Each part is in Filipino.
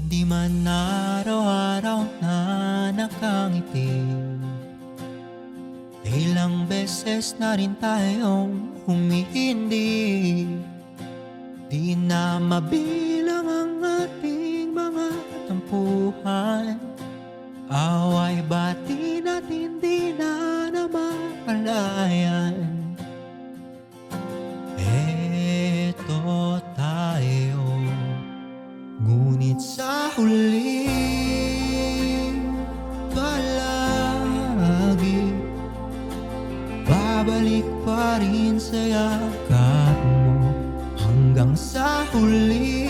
Di man araw-araw na nakangiti, ilang beses na rin tayong humihindi. Di na mabilang ang ating mga tampuhan, away bati natin di na namamalayan. Eto tayo, ngunit sa huli palagi babalik pa rin sa yakap mo. Hanggang sa huli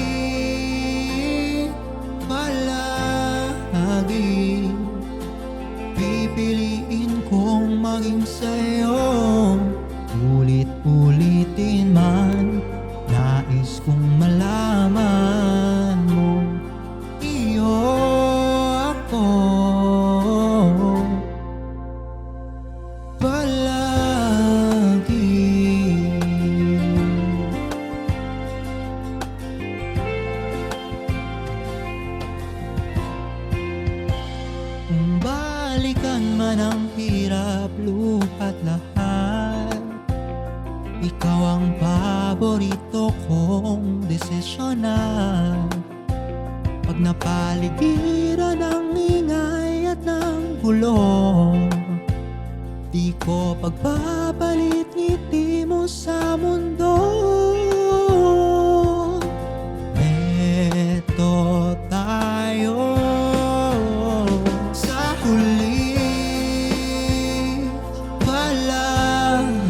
palagi pipiliin kong maging sa'yo. Ulit-ulitin man, nais kong malaman mo, iyo ako palagi. Kung balikan man ang hirap, luha't lahat, ikaw ang paborito kong desisyonan. Pag napaligiran ng ingay at ng gulo, di ko pagpapalit ngiti mo sa mundo. Eto tayo, sa huli palagi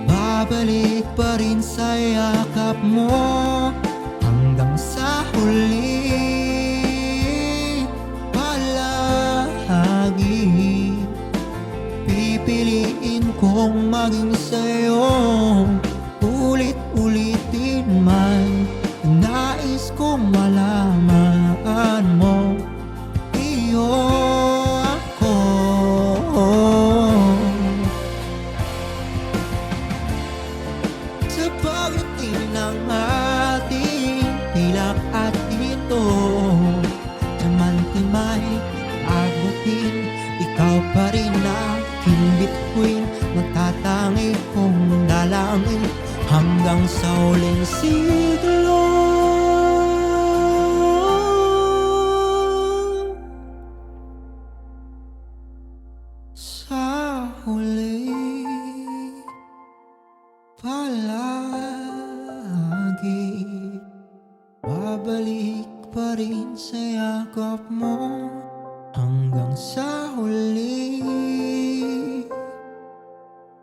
babalik pa rin sa yakap mo. Hanggang sa huli palagi pipiliin kong maging sa'yo. Ulit-ulitin man, nais kong malaman mo, iyo ako. Sa pagdating ng ating pilak at dito, samantimay abutin, ikaw pa rin aking bituin. Magtatangi kong dalangin hanggang sa huling siglo. Sa huli palagi babalik pa rin sa yakap mo. Hanggang sa huli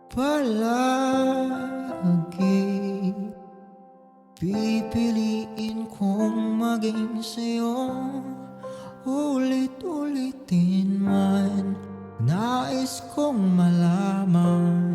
palagi pipiliin kong maging sa'yo. Ulit-ulitin man, nais kong malaman